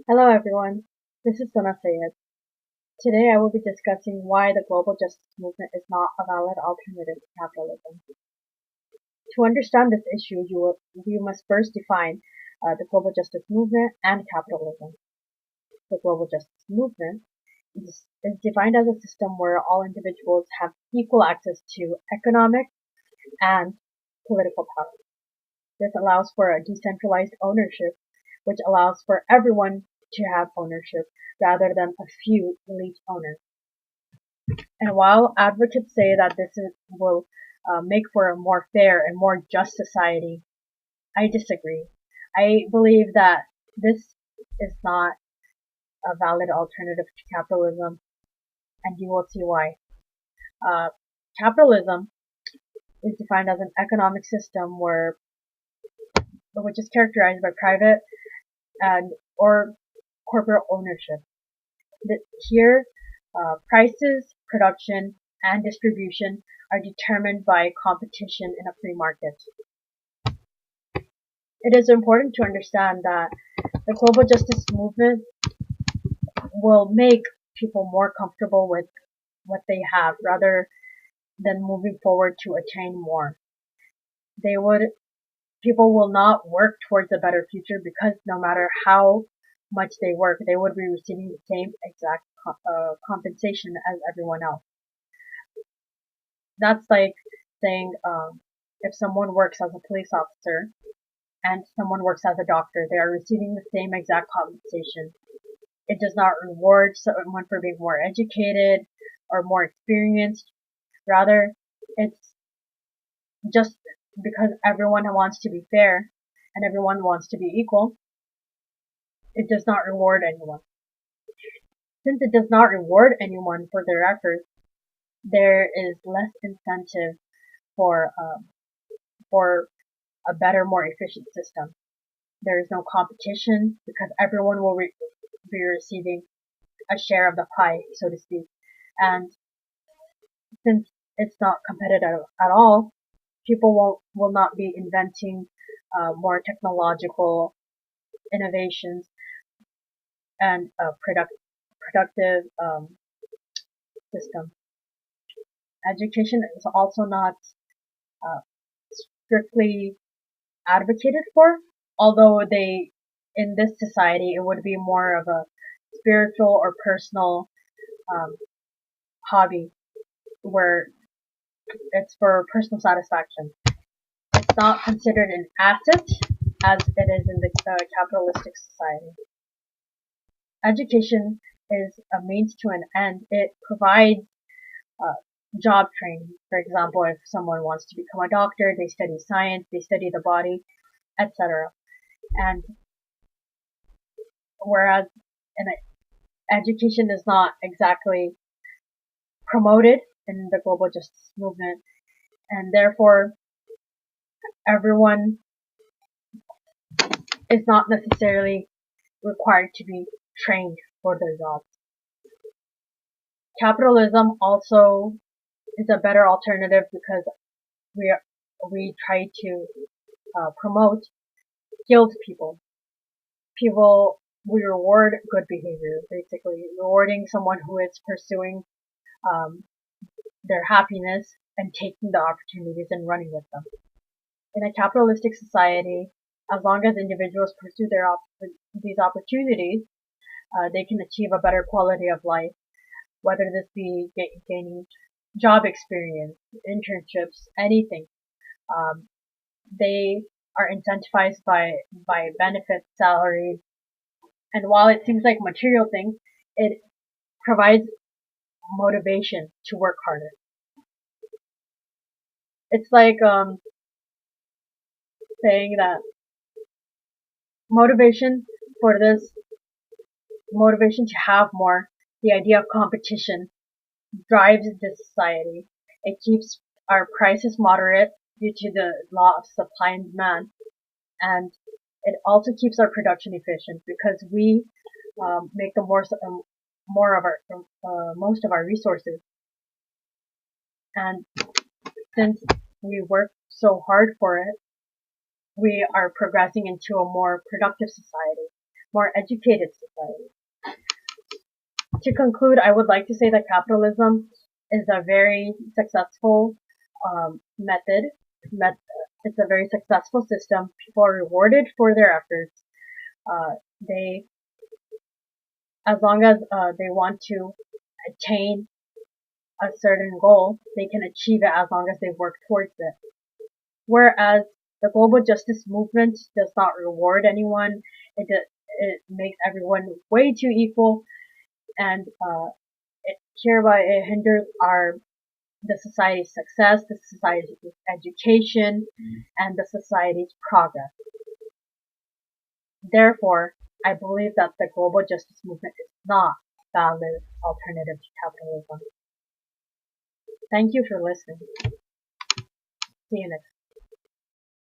Hello everyone, this is Sana Sayed. Today I will be discussing why the global justice movement is not a valid alternative to capitalism. To understand this issue, you must first define the global justice movement and capitalism. The global justice movement is defined as a system where all individuals have equal access to economic and political power. This allows for a decentralized ownership, which allows for everyone to have ownership rather than a few elite owners. And while advocates say that will make for a more fair and more just society, I disagree. I believe that this is not a valid alternative to capitalism, and you will see why. Uh, Capitalism is defined as an economic system which is characterized by private and or corporate ownership. Here, prices, production, and distribution are determined by competition in a free market. It is important to understand that the global justice movement will make people more comfortable with what they have rather than moving forward to attain more. They would People will not work towards a better future because no matter how much they work, they would be receiving the same exact compensation as everyone else. That's like saying if someone works as a police officer and someone works as a doctor, they are receiving the same exact compensation. It does not reward someone for being more educated or more experienced. Rather, it's just because everyone wants to be fair and everyone wants to be equal, it does not reward anyone. Since it does not reward anyone for their efforts, there is less incentive for for a better, more efficient system. There is no competition because everyone will be receiving a share of the pie, so to speak. And since it's not competitive at all, people will not be inventing more technological innovations and a productive system. Education is also not uh, strictly advocated for, although in this society, it would be more of a spiritual or personal um, hobby where it's for personal satisfaction. It's not considered an asset as it is in the capitalistic society. Education is a means to an end. It provides uh, job training. For example, if someone wants to become a doctor, they study science, they study the body, etc. And whereas in education is not exactly promoted in the global justice movement, and therefore everyone is not necessarily required to be trained for their jobs. Capitalism also is a better alternative because we we try to promote skilled people. We reward good behavior, basically rewarding someone who is pursuing um, their happiness and taking the opportunities and running with them. In a capitalistic society, as long as individuals pursue these opportunities, they can achieve a better quality of life, whether this be gaining job experience, internships, anything. Um, they are incentivized by benefits, salaries, and while it seems like material things, it provides motivation to work harder. It's like saying that motivation for this motivation to have more, the idea of competition drives this society. It keeps our prices moderate due to the law of supply and demand, and it also keeps our production efficient because we make the more of our most of our resources. And since we work so hard for it, we are progressing into a more productive society. more educated society. To conclude, I would like to say that capitalism is a very successful method. It's a very successful system. People are rewarded for their efforts. They, as long as they want to attain a certain goal, they can achieve it as long as they work towards it. Whereas the global justice movement does not reward anyone. It makes everyone way too equal, and hereby it hinders the society's success, the society's education, and the society's progress. Therefore, I believe that the global justice movement is not a valid alternative to capitalism. Thank you for listening. See you next time.